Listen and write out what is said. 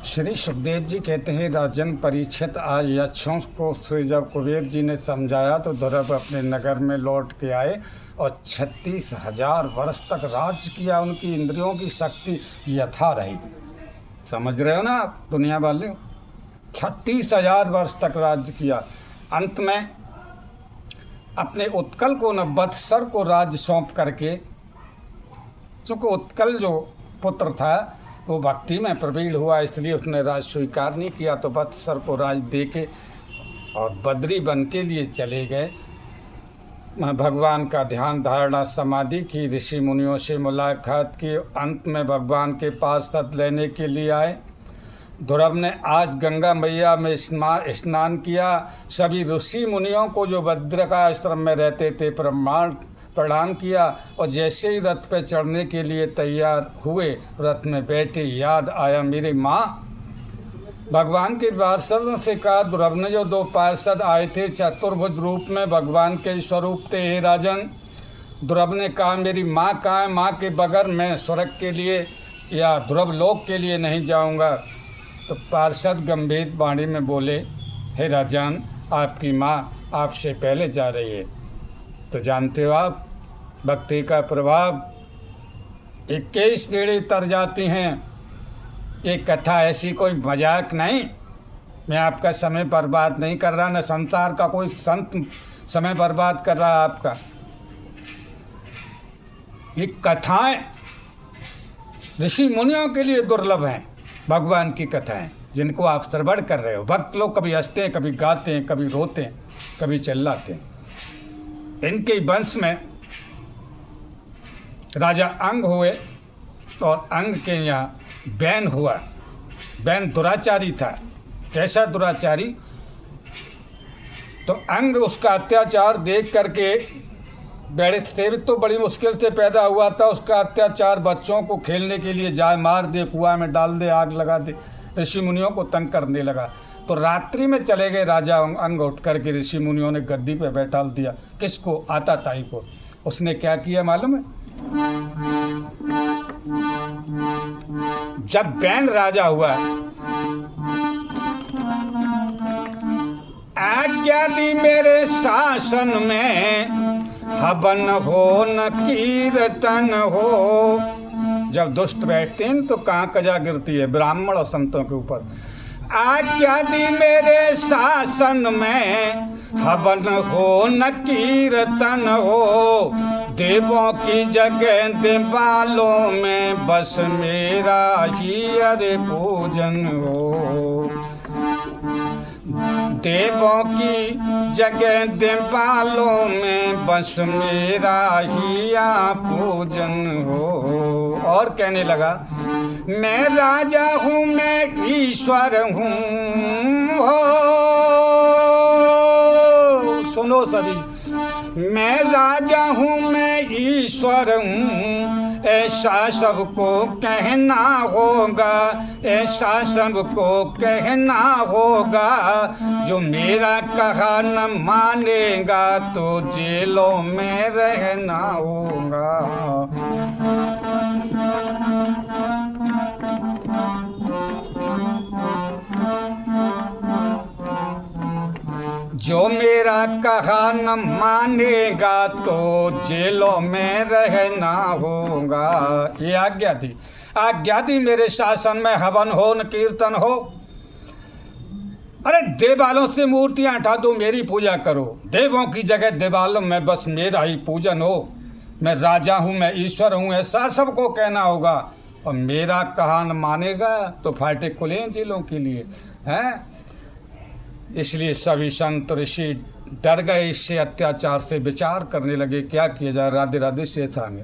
श्री सुखदेव जी कहते हैं, राजन परीक्षित आज यक्षों को श्री जब कुबेर जी ने समझाया तो ध्रुव अपने नगर में लौट के आए और 36,000 वर्ष तक राज्य किया। उनकी इंद्रियों की शक्ति यथा रही। समझ रहे हो ना आप दुनिया वाले, 36,000 वर्ष तक राज्य किया। अंत में अपने उत्कल को न वत्सर को राज्य सौंप करके, चूँकि उत्कल जो पुत्र था वो भक्ति में प्रवीण हुआ, इसलिए उसने राज स्वीकार नहीं किया, तो वत्सर को राज दे के और बद्री बन के लिए चले गए। भगवान का ध्यान धारणा समाधि की, ऋषि मुनियों से मुलाकात की, अंत में भगवान के पार्षद लेने के लिए आए। ध्रुव ने आज गंगा मैया में स्नान किया। सभी ऋषि मुनियों को जो बद्रिका आश्रम में रहते थे प्रणाम किया और जैसे ही रथ पर चढ़ने के लिए तैयार हुए, रथ में बैठे, याद आया मेरी माँ। भगवान के पार्षदों से कहा, ध्रुव ने जो 2 पार्षद आए थे चतुर्भुज रूप में भगवान के स्वरूप थे, हे राजन। ध्रुव ने कहा मेरी माँ कहाँ है? माँ के बगैर मैं स्वर्ग के लिए या ध्रुव लोक के लिए नहीं जाऊँगा। तो पार्षद गंभीर वाणी में बोले, हे राजन, आपकी माँ आपसे पहले जा रही है। तो जानते हो आप, भक्ति का प्रभाव 21 पीढ़ी तर जाती हैं। ये कथा ऐसी कोई मजाक नहीं। मैं आपका समय बर्बाद नहीं कर रहा, न संसार का कोई संत समय बर्बाद कर रहा है आपका। ये कथाएं ऋषि मुनियों के लिए दुर्लभ हैं, भगवान की कथाएं जिनको आप श्रवण कर रहे हो। भक्त लोग कभी हंसते हैं, कभी गाते हैं, कभी रोते हैं, कभी चिल्लाते हैं। इनके वंश में राजा अंग हुए और अंग के यहाँ बैन हुआ। बैन दुराचारी था। कैसा दुराचारी? तो अंग उसका अत्याचार देख करके, से तो बड़ी मुश्किल से पैदा हुआ था, उसका अत्याचार बच्चों को खेलने के लिए जाए मार दे, कुआं में डाल दे, आग लगा दे, ऋषि मुनियों को तंग करने लगा। तो रात्रि में चले गए राजा अंग उठ करके, ऋषि मुनियों ने गद्दी पे बैठा दिया। किसको? आताताई को। उसने क्या किया मालूम है? जब बैन राजा हुआ, आज्ञा दी मेरे शासन में, हवन हो न कीर्तन हो। जब दुष्ट बैठते हैं तो कहाँ कजा गिरती है ब्राह्मण और संतों के ऊपर। आज्ञा दी मेरे शासन में, हवन हो न कीर्तन हो। देवों की जगह देवालों में, बस मेरा ही अरे पूजन हो। देवों की जगह देवालों में, बस मेरा ही पूजन हो। और कहने लगा, मैं राजा हूँ, मैं ईश्वर हूँ। हो सुनो सभी, मैं राजा हूँ, मैं ईश्वर हूँ। ऐसा सबको कहना होगा, ऐसा सबको कहना होगा। जो मेरा कहा न मानेगा तो जेलों में रहना होगा। जो मेरा कहा न मानेगा तो जेलों में रहना होगा। ये आज्ञा थी। आज्ञा थी मेरे शासन में, हवन हो न कीर्तन हो। अरे देवालों से मूर्तियां हटा दो, मेरी पूजा करो। देवों की जगह देवालों में बस मेरा ही पूजन हो। मैं राजा हूँ, मैं ईश्वर हूँ, ऐसा सबको कहना होगा। और मेरा कहा न मानेगा तो फाटे खुले जेलों के लिए हैं। इसलिए सभी संत ऋषि डर गए इससे, अत्याचार से विचार करने लगे क्या किया जाए। राधे राधे शेष आएंगे।